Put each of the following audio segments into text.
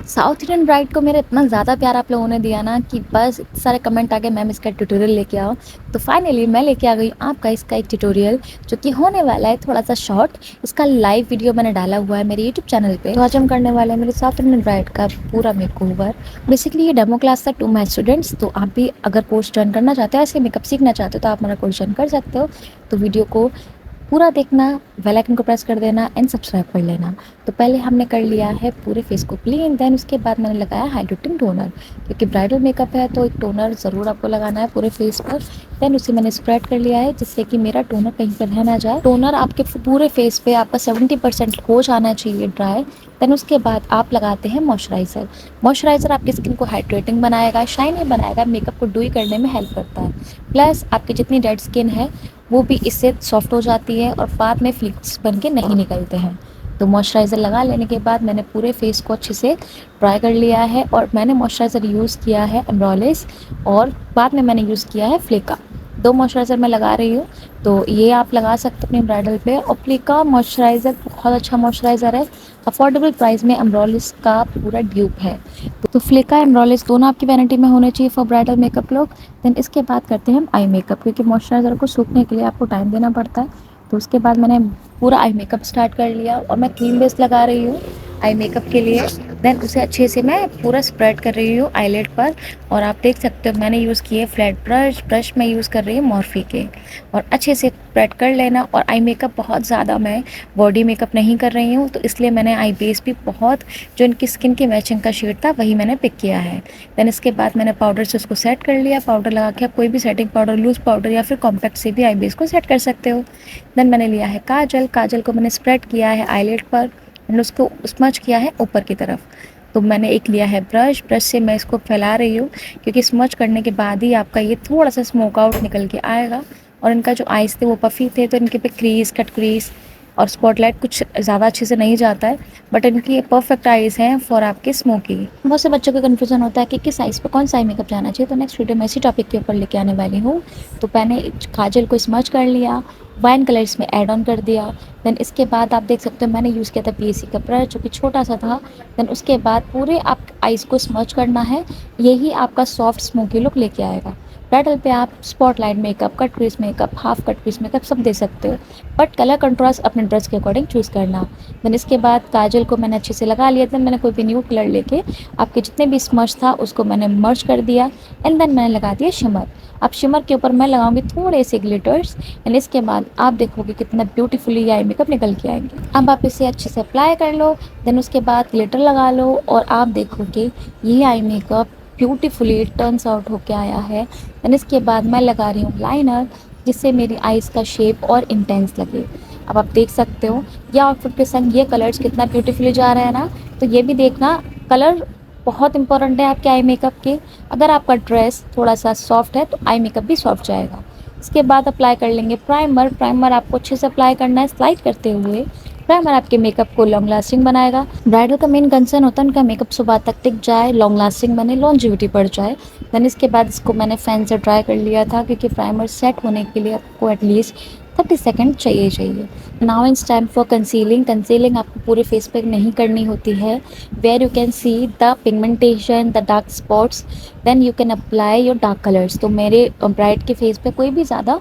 South Indian bride को मेरा इतना ज़्यादा प्यार आप लोगों ने दिया ना कि बस इतने सारे कमेंट आ गए मैम इसका ट्यूटोरियल लेके आओ। तो फाइनली मैं लेके आ गई आपका इसका एक ट्यूटोरियल जो कि होने वाला है थोड़ा सा शॉर्ट। इसका लाइव वीडियो मैंने डाला हुआ है मेरे यूट्यूब चैनल पे। तो आज हम करने वाले हैं मेरे साउथ इंडियन ब्राइड का पूरा मेकओवर। बेसिकली ये डेमो क्लास था टू माई स्टूडेंट्स। तो आप भी अगर कोर्स ज्वाइन करना चाहते हो, ऐसे मेकअप सीखना चाहते हो, तो आप मेरा कोर्स ज्वाइन कर सकते हो। तो वीडियो को पूरा देखना, बेल आइकन को प्रेस कर देना एंड सब्सक्राइब कर लेना। तो पहले हमने कर लिया है पूरे फेस को क्लीन, देन उसके बाद मैंने लगाया हाइड्रेटिंग टोनर, क्योंकि ब्राइडल मेकअप है तो एक टोनर ज़रूर आपको लगाना है पूरे फेस पर। देन उसे मैंने स्प्रेड कर लिया है जिससे कि मेरा टोनर कहीं पर रह ना जाए। टोनर आपके पूरे फेस पे आपका 70% हो जाना चाहिए ड्राई। देन उसके बाद आप लगाते हैं मॉइस्चराइज़र। मॉइस्चराइज़र आपकी स्किन को हाइड्रेटिंग बनाएगा, शाइनी बनाएगा, मेकअप को ड्यूई करने में हेल्प करता है। प्लस आपकी जितनी डेड स्किन है वो भी इससे सॉफ्ट हो जाती है और बाद में फ्लिक्स बन के नहीं निकलते हैं। तो मॉइस्चराइज़र लगा लेने के बाद मैंने पूरे फेस को अच्छे से ड्राई कर लिया है और मैंने मॉइस्चराइज़र यूज़ किया है एम्ब्रोलिस और बाद में मैंने यूज़ किया है फ्लिका। दो मॉइस्चराइज़र मैं लगा रही हूँ, तो ये आप लगा सकते हो अपने ब्राइडल पे। और फ्लिका मॉइस्चराइज़र बहुत अच्छा मॉइस्चराइज़र है, अफोर्डेबल प्राइस में एम्ब्रोलिस का पूरा ड्यूप है। तो फ्लिका एम्ब्रोलिस दोनों आपकी वैनिटी में होने चाहिए for bridal makeup look. Then इसके बाद करते हैं हम आई मेकअप, क्योंकि मॉइस्चराइज़र को सूखने के लिए आपको टाइम देना पड़ता है। तो उसके बाद मैंने पूरा आई मेकअप स्टार्ट कर लिया और मैं क्रीम बेस लगा रही हूँ आई मेकअप के लिए। देन उसे अच्छे से मैं पूरा स्प्रेड कर रही हूँ आईलेट पर। और आप देख सकते हो मैंने यूज़ किए फ्लैट ब्रश मैं यूज़ कर रही हूँ मॉर्फी के। और अच्छे से स्प्रेड कर लेना। और आई मेकअप बहुत ज़्यादा मैं बॉडी मेकअप नहीं कर रही हूँ, तो इसलिए मैंने आई बेस भी बहुत जो इनकी स्किन की मैचिंग का शेड था वही मैंने पिक किया है। देन इसके बाद मैंने पाउडर से उसको सेट कर लिया। पाउडर लगा के आप कोई भी सेटिंग पाउडर, लूज़ पाउडर या फिर कॉम्पैक्ट से भी आई बेस को सेट कर सकते हो। देन मैंने लिया है काजल को मैंने स्प्रेड किया है आईलेट पर एंड उसको स्मच किया है ऊपर की तरफ। तो मैंने एक लिया है ब्रश से मैं इसको फैला रही हूँ, क्योंकि स्मच करने के बाद ही आपका ये थोड़ा सा स्मोक आउट निकल के आएगा। और इनका जो आइज़ थे वो पफ़ी थे, तो इनके पे कट क्रीज और स्पॉटलाइट कुछ ज़्यादा अच्छे से नहीं जाता है, बट इनकी ये परफेक्ट आइज़ हैं फॉर आपके स्मोकी। बहुत से बच्चों को कन्फ्यूजन होता है कि किस आइज़ पे कौन सा आई मेकअप जाना चाहिए। तो नेक्स्ट वीडियो में इसी टॉपिक के ऊपर लेके आने वाली हूँ। तो मैंने काजल को स्मच कर लिया, वाइन कलर इसमें ऐड ऑन कर दिया। देन इसके बाद आप देख सकते हो मैंने यूज़ किया था पीएसी का ब्रश जो कि छोटा सा था। देन उसके बाद पूरे आप आइज़ को स्मच करना है, यही आपका सॉफ्ट स्मोकी लुक लेके आएगा। ब्राइडल पे आप spotlight makeup, cut crease makeup, half cut crease makeup सब दे सकते हो, बट कलर कंट्रास्ट अपने ड्रेस के अकॉर्डिंग चूज़ करना। देन इसके बाद काजल को मैंने अच्छे से लगा लिया। देन मैंने कोई भी न्यू कलर लेके आपके जितने भी स्मच था उसको मैंने मर्ज कर दिया एंड देन मैंने लगा दिया शिमर। अब शिमर के ऊपर मैं लगाऊंगी थोड़े से ग्लिटर्स एंड इसके बाद आप देखोगे कितना ब्यूटीफुली ये आई मेकअप निकल के आएंगे। अब आप इसे अच्छे से अप्लाई कर लो, देन उसके बाद ग्लिटर लगा लो और आप देखोगे ये eye makeup beautifully turns out होके आया है। देन इसके बाद मैं लगा रही हूँ लाइनर, जिससे मेरी आइज़ का शेप और इंटेंस लगे। अब आप देख सकते हो ये आउटफिट के संग ये कलर्स कितना ब्यूटीफुली जा रहा है ना। तो ये भी देखना, कलर बहुत इंपॉर्टेंट है आपके आई मेकअप के। अगर आपका ड्रेस थोड़ा सा सॉफ्ट है तो आई मेकअप भी सॉफ्ट जाएगा। इसके बाद अप्लाई कर लेंगे प्राइमर आपको अच्छे से अप्लाई करना है स्लाइड करते हुए। प्राइमर आपके मेकअप को लॉन्ग लास्टिंग बनाएगा। ब्राइडल का मेन कंसर्न होता है उनका मेकअप सुबह तक टिक जाए, लॉन्ग लास्टिंग बने, लॉन्जिविटी बढ़ जाए। देन इसके बाद इसको मैंने फैन से ड्राई कर लिया था, क्योंकि प्राइमर सेट होने के लिए आपको एटलीस्ट 30 सेकेंड चाहिए। Now it's time for concealing आपको पूरे फेस पे नहीं करनी होती है। Where you can see the pigmentation, the dark spots, then you can apply your dark colours. तो मेरे ब्राइड के फेस पे कोई भी ज़्यादा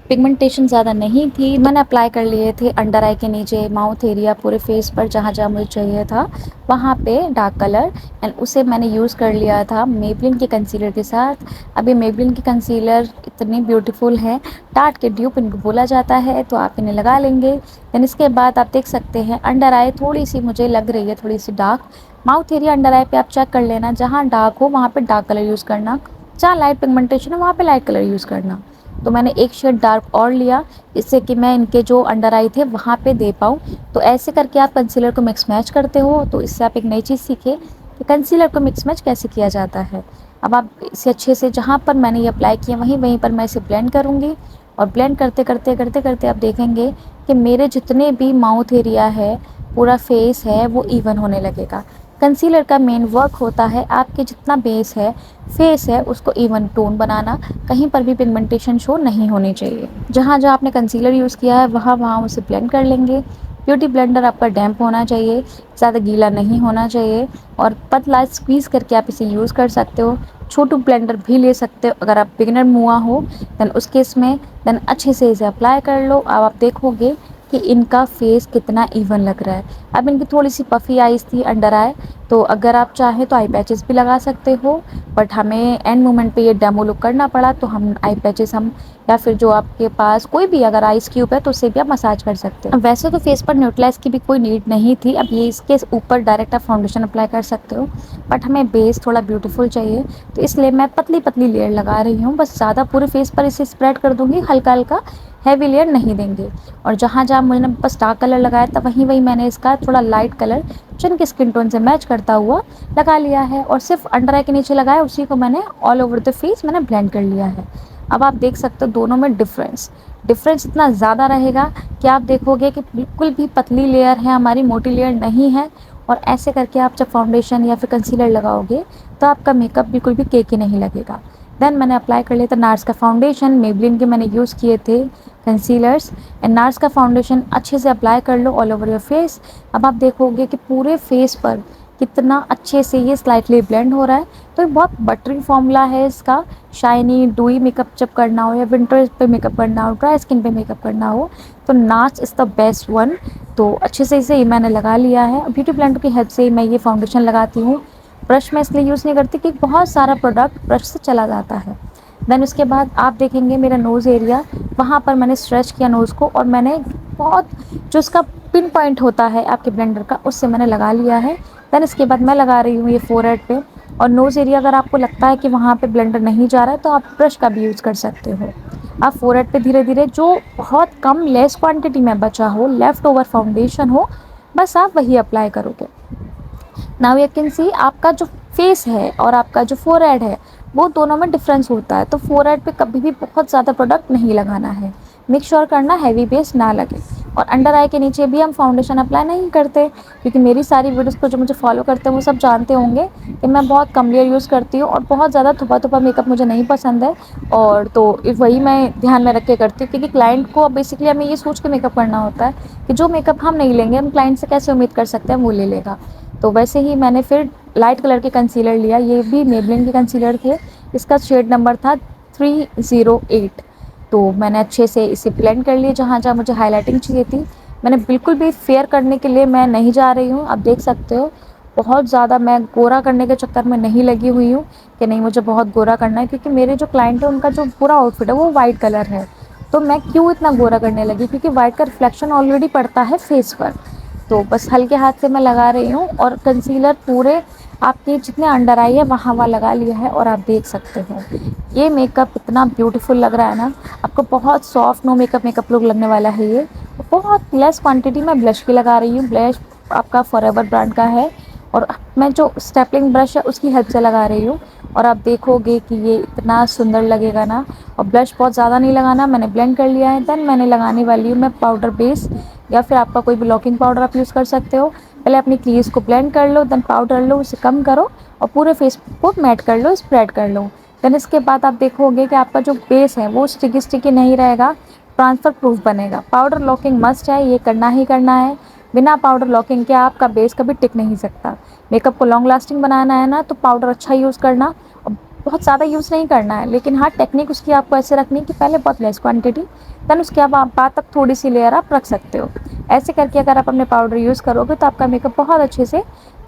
पिगमेंटेशन ज़्यादा नहीं थी। मैंने अप्लाई कर लिए थे अंडर आई के नीचे, माउथ एरिया, पूरे फेस पर जहाँ जहाँ मुझे चाहिए था वहाँ पे डार्क कलर। एंड उसे मैंने यूज़ कर लिया था मेबलिन के कंसीलर के साथ। अभी मेबलिन की कंसीलर इतनी ब्यूटीफुल है, टार्ट के ड्यूप इनको बोला जाता है, तो आप इन्हें लगा लेंगे। देन इसके बाद आप देख सकते हैं अंडर आई थोड़ी सी मुझे लग रही है थोड़ी सी डार्क। माउथ एरिया अंडर आई पे आप चेक कर लेना, जहाँ डार्क हो वहाँ पे डार्क कलर यूज़ करना, जहाँ लाइट पिगमेंटेशन है वहाँ पे लाइट कलर यूज़ करना। तो मैंने एक शेड डार्क और लिया, इससे कि मैं इनके जो अंडर आई थे वहाँ पे दे पाऊँ। तो ऐसे करके आप कंसीलर को मिक्स मैच करते हो, तो इससे आप एक नई चीज़ सीखे कि कंसीलर को मिक्स मैच कैसे किया जाता है। अब आप इसे अच्छे से जहाँ पर मैंने ये अप्लाई किया वहीं पर मैं इसे ब्लेंड करूँगी। और ब्लेंड करते आप देखेंगे कि मेरे जितने भी माउथ एरिया है, पूरा फेस है, वो इवन होने लगेगा। कंसीलर का मेन वर्क होता है आपके जितना बेस है, फेस है, उसको इवन टोन बनाना, कहीं पर भी पिगमेंटेशन शो नहीं होनी चाहिए। जहाँ जहाँ आपने कंसीलर यूज़ किया है वहाँ वहाँ उसे ब्लेंड कर लेंगे। ब्यूटी ब्लेंडर आपका डैम्प होना चाहिए, ज़्यादा गीला नहीं होना चाहिए और पतला स्क्वीज़ करके आप इसे यूज़ कर सकते हो। छोटू ब्लेंडर भी ले सकते हो अगर आप बिगिनर मुआ हो, देन उस केस में देन अच्छे से इसे अप्लाई कर लो। अब आप देखोगे कि इनका फेस कितना इवन लग रहा है। अब इनकी थोड़ी सी पफ़ी आईज़ थी अंडर आई, तो अगर आप चाहें तो आई पैचेस भी लगा सकते हो, बट हमें एंड मोमेंट पे ये डेमो लुक करना पड़ा तो हम आई पैचेस हम या फिर जो आपके पास कोई भी अगर आइस क्यूब है तो उससे भी आप मसाज कर सकते हो। वैसे तो फेस पर न्यूट्रलाइज की भी कोई नीड नहीं थी, अब ये इसके ऊपर डायरेक्ट आप फाउंडेशन अप्लाई कर सकते हो, बट हमें बेस थोड़ा ब्यूटीफुल चाहिए तो इसलिए मैं पतली पतली लेयर लगा रही हूँ। बस ज़्यादा पूरे फेस पर इसे स्प्रेड कर दूँगी, हल्का हल्का, हैवी लेयर नहीं देंगे। और जहाँ जहाँ मैंने बस डार्क कलर लगाया था वहीं वहीं मैंने इसका थोड़ा लाइट कलर जिनके स्किन टोन से मैच करता हुआ लगा लिया है और सिर्फ अंडर आई के नीचे लगाया, उसी को मैंने ऑल ओवर द फेस मैंने ब्लेंड कर लिया है। अब आप देख सकते हो दोनों में डिफरेंस इतना ज़्यादा रहेगा कि आप देखोगे कि बिल्कुल भी पतली लेयर है हमारी, मोटी लेयर नहीं है। और ऐसे करके आप जब फाउंडेशन या फिर कंसीलर लगाओगे तो आपका मेकअप बिल्कुल भी केकी नहीं लगेगा। देन मैंने अप्लाई कर लिया था नार्स का फाउंडेशन, मेबलिन के मैंने यूज़ किए थे कंसीलर्स एंड नार्स का फाउंडेशन अच्छे से अप्लाई कर लो ऑल ओवर योर फेस। अब आप देखोगे कि पूरे फेस पर कितना अच्छे से ये स्लाइटली ब्लेंड हो रहा है। तो ये बहुत बटरी फॉर्मूला है इसका। शाइनी डूई मेकअप जब करना हो या विंटर पे मेकअप करना हो, ड्राई स्किन पे मेकअप करना हो तो nurse is the best one. तो अच्छे से इसे मैंने लगा लिया है। ब्यूटी ब्लेंडर की हेल्प से मैं ये फाउंडेशन लगाती हूँ। ब्रश मैं इसलिए यूज़ नहीं करती कि बहुत सारा प्रोडक्ट ब्रश से चला जाता है। देन उसके बाद आप देखेंगे मेरा नोज़ एरिया, वहाँ पर मैंने स्ट्रेच किया नोज़ को और मैंने बहुत जो उसका पिन पॉइंट होता है आपके ब्लेंडर का उससे मैंने लगा लिया है। देन इसके बाद मैं लगा रही हूँ ये फोरहेड पे और नोज़ एरिया। अगर आपको लगता है कि वहाँ पे ब्लेंडर नहीं जा रहा है तो आप ब्रश का भी यूज़ कर सकते हो। आप फोरहेड पे धीरे धीरे जो बहुत कम लेस क्वांटिटी में बचा हो, लेफ़्ट ओवर फाउंडेशन हो, बस आप वही अप्लाई करोगे। नाउ यू कैन सी आपका जो फेस है और आपका जो फोरहेड है वो दोनों में डिफरेंस होता है। तो फोरहेड पे कभी भी बहुत ज़्यादा प्रोडक्ट नहीं लगाना है, मेक श्योर करना हैवी बेस ना लगे। और अंडर आई के नीचे भी हम फाउंडेशन अप्लाई नहीं करते, क्योंकि मेरी सारी वीडियोस को जो मुझे फॉलो करते हैं वो सब जानते होंगे कि मैं बहुत कम लेयर यूज़ करती हूँ और बहुत ज़्यादा थुपा थुपा मेकअप मुझे नहीं पसंद है। और तो वही मैं ध्यान में रख के करती हूँ, क्योंकि क्लाइंट को बेसिकली हमें ये सोच के मेकअप करना होता है कि जो मेकअप हम नहीं लेंगे हम क्लाइंट से कैसे उम्मीद कर सकते हैं वो ले लेगा। तो वैसे ही मैंने फिर लाइट कलर के कंसीलर लिया, ये भी मेबलिन के कंसीलर थे, इसका शेड नंबर था 308। तो मैंने अच्छे से इसे ब्लेंड कर लिया जहाँ जहाँ मुझे हाईलाइटिंग चाहिए थी। मैंने बिल्कुल भी फेयर करने के लिए मैं नहीं जा रही हूँ, आप देख सकते हो बहुत ज़्यादा मैं गोरा करने के चक्कर में नहीं लगी हुई हूँ कि नहीं मुझे बहुत गोरा करना है, क्योंकि मेरे जो क्लाइंट है उनका जो पूरा आउटफिट है वो वाइट कलर है। तो मैं क्यों इतना गोरा करने लगी, क्योंकि वाइट का रिफ्लेक्शन ऑलरेडी पड़ता है फेस पर। तो बस हल्के हाथ से मैं लगा रही हूँ और कंसीलर पूरे आपके जितने अंडर आई है वहाँ लगा लिया है। और आप देख सकते हो ये मेकअप इतना ब्यूटीफुल लग रहा है ना, आपको बहुत सॉफ्ट नो मेकअप लुक लगने वाला है ये। बहुत लेस क्वांटिटी में ब्लश की लगा रही हूँ, ब्लश आपका फॉरएवर ब्रांड का है और मैं जो स्टेपलिंग ब्रश है उसकी हेल्प से लगा रही हूँ। और आप देखोगे कि ये इतना सुंदर लगेगा ना। और ब्लश बहुत ज़्यादा नहीं लगाना, मैंने ब्लेंड कर लिया है। देन मैंने लगाने वाली हूँ मैं पाउडर बेस, या फिर आपका कोई भी लॉकिंग पाउडर आप यूज़ कर सकते हो। पहले अपनी क्रीज को ब्लेंड कर लो, देन पाउडर लो, उसे कम करो और पूरे फेस को मैट कर लो, स्प्रेड कर लो। देन इसके बाद आप देखोगे कि आपका जो बेस है वो स्टिकी स्टिकी नहीं रहेगा, ट्रांसफ़र प्रूफ बनेगा। पाउडर लॉकिंग मस्ट है, ये करना ही करना है। बिना पाउडर लॉकिंग के आपका बेस कभी टिक नहीं सकता। मेकअप को लॉन्ग लास्टिंग बनाना है ना तो पाउडर अच्छा यूज़ करना, और बहुत ज़्यादा यूज़ नहीं करना है। लेकिन हाँ, टेक्निक उसकी आपको ऐसे रखनी है कि पहले बहुत लेस क्वांटिटी, देन उसके बाद तक थोड़ी सी लेयर आप रख सकते हो। ऐसे करके अगर आप अपने पाउडर यूज़ करोगे तो आपका मेकअप बहुत अच्छे से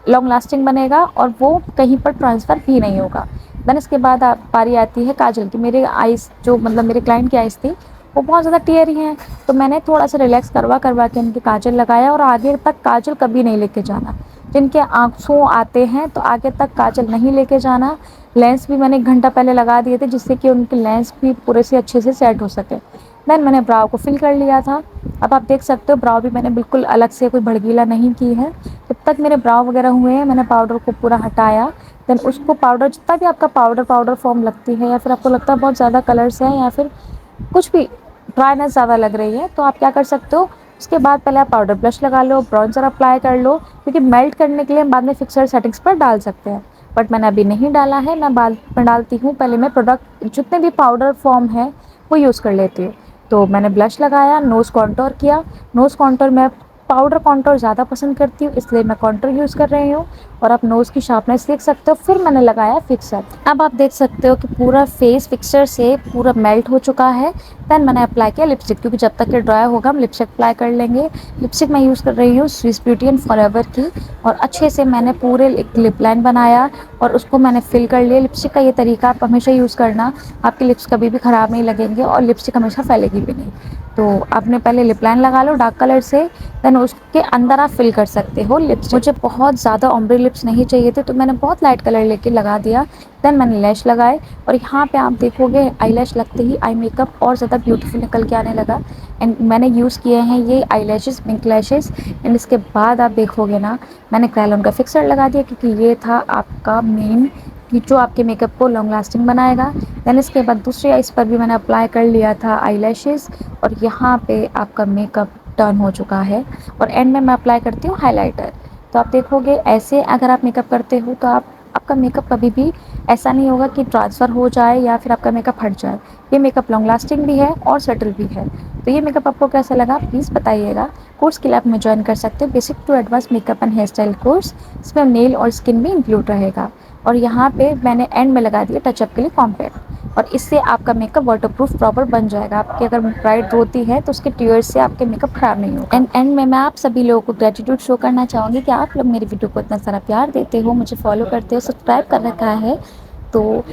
लॉन्ग लास्टिंग बनेगा और वो कहीं पर ट्रांसफ़र भी नहीं होगा। देन इसके बाद बारी आती है काजल की। मेरे आइज़ जो मतलब मेरे क्लाइंट की आइज़ थी वो बहुत ज़्यादा टियरी हैं, तो मैंने थोड़ा सा रिलैक्स करवा करवा के उनके काजल लगाया। और आगे तक काजल कभी नहीं लेके जाना, जिनके आँसू आते हैं तो आगे तक काजल नहीं लेके जाना। लेंस भी मैंने 1 घंटा पहले लगा दिए थे जिससे कि उनके लेंस भी पूरे से अच्छे से सेट हो सके। देन मैंने ब्राउ को फिल कर लिया था। अब आप देख सकते हो ब्राउ भी मैंने बिल्कुल अलग से कोई भड़कीला नहीं की है। जब तक मेरे ब्राउ वगैरह हुए हैं मैंने पाउडर को पूरा हटाया। देन उसको पाउडर जितना भी आपका पाउडर फॉर्म लगती है या फिर आपको लगता है बहुत ज़्यादा कलर्स हैं या फिर कुछ भी ड्राइनेस ज़्यादा लग रही है तो आप क्या कर सकते हो, उसके बाद पहले आप पाउडर ब्रश लगा लो, ब्राउन्सर अप्लाई कर लो, क्योंकि मेल्ट करने के लिए हम बाद में फिक्सर सेटिंग्स पर डाल सकते हैं। बट मैंने अभी नहीं डाला है, मैं बाद में डालती हूँ। पहले मैं प्रोडक्ट जितने भी पाउडर फॉर्म है वो यूज़ कर लेती हूँ। तो मैंने ब्लश लगाया, नोज़ कॉन्टोर किया। नोज़ कॉन्टोर मैं पाउडर कॉन्टोर ज़्यादा पसंद करती हूँ, इसलिए मैं कॉन्टोर यूज़ कर रही हूँ। और आप नोज़ की शार्पनेस देख सकते हो। फिर मैंने लगाया फिक्सर। अब आप देख सकते हो कि पूरा फेस फिक्सर से पूरा मेल्ट हो चुका है। देन मैंने अप्लाई किया लिपस्टिक, क्योंकि जब तक ये ड्राई होगा हम लिपस्टिक अप्लाई कर लेंगे। लिपस्टिक मैं यूज़ कर रही हूँ स्विस ब्यूटी एंड फॉरएवर की, और अच्छे से मैंने पूरे एक लिप लाइन बनाया और उसको मैंने फिल कर लिया। लिपस्टिक का ये तरीका आप हमेशा यूज़ करना, आपके लिप्स कभी भी ख़राब नहीं लगेंगे और लिपस्टिक हमेशा फैलेगी भी नहीं। तो आपने पहले लिप लाइन लगा लो डार्क कलर से, देन उसके अंदर आप फिल कर सकते हो लिप्स। मुझे बहुत ज़्यादा ऑम्ब्रे लिप्स नहीं चाहिए थे, तो मैंने बहुत लाइट कलर लेके लगा दिया। देन मैंने लैश लगाए, और यहाँ पे आप देखोगे आई लैश लगते ही आई मेकअप और ज़्यादा ब्यूटीफुल निकल के आने लगा। एंड मैंने यूज़ किए हैं ये आई लैशेज़, पिंक लैशेज़। एंड इसके बाद आप देखोगे ना, मैंने क्रायोन का फिक्सर लगा दिया, क्योंकि ये था आपका मेन कि जो आपके मेकअप को लॉन्ग लास्टिंग बनाएगा। देन इसके बाद दूसरी आइज़ पर भी मैंने अप्लाई कर लिया था आई लैशेज़, और यहाँ पे आपका मेकअप टर्न हो चुका है। और एंड में मैं अप्लाई करती हूँ हाइलाइटर। तो आप देखोगे ऐसे अगर आप मेकअप करते हो तो आपका मेकअप कभी भी ऐसा नहीं होगा कि ट्रांसफ़र हो जाए या फिर आपका मेकअप हट जाए। ये मेकअप लॉन्ग लास्टिंग भी है और सटल भी है। तो ये मेकअप आपको कैसा लगा प्लीज़ बताइएगा। कोर्स के लिए आप में ज्वाइन कर सकते हो, basic to advance makeup and hair style course. इसमें नेल और स्किन भी इंक्लूड रहेगा। और यहाँ पे मैंने एंड में लगा दिया टचअप के लिए कॉम्पैक्ट, और इससे आपका मेकअप वाटरप्रूफ प्रॉपर बन जाएगा। आपकी अगर ब्राइड रोती है तो उसके टीयर्स से आपके मेकअप खराब नहीं होगा। एंड में मैं आप सभी लोगों को ग्रेटिट्यूड शो करना चाहूँगी कि आप लोग मेरी वीडियो को इतना सारा प्यार देते हो, मुझे फॉलो करते हो, सब्सक्राइब कर रखा है। तो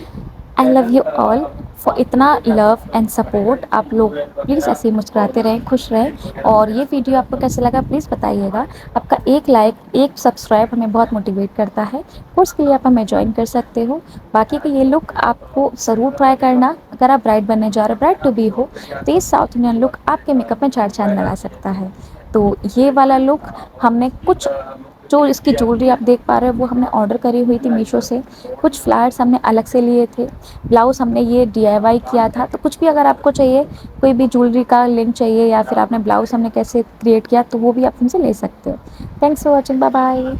I love you all for इतना लव एंड सपोर्ट। आप लोग प्लीज़ ऐसे ही मुस्कुराते रहें, खुश रहें। और ये वीडियो आपको कैसा लगा प्लीज़ बताइएगा। आपका एक लाइक, एक सब्सक्राइब हमें बहुत मोटिवेट करता है। कोर्स के लिए आप हमें ज्वाइन कर सकते हो। बाकी का ये लुक आपको ज़रूर ट्राई करना। अगर आप ब्राइड बनने जा रहे हो, ब्राइड टू बी हो, तो ये साउथ इंडियन लुक आपके मेकअप में चार चांद लगा सकता है। तो ये वाला लुक हमने कुछ, जो इसकी ज्वेलरी आप देख पा रहे हो वो हमने ऑर्डर करी हुई थी मीशो से। कुछ फ्लावर्स हमने अलग से लिए थे। ब्लाउज़ हमने ये डीआईवाई किया था। तो कुछ भी अगर आपको चाहिए, कोई भी ज्वेलरी का लिंक चाहिए या फिर आपने ब्लाउज़ हमने कैसे क्रिएट किया, तो वो भी आप हमसे ले सकते हो। Thanks for watching, bye bye.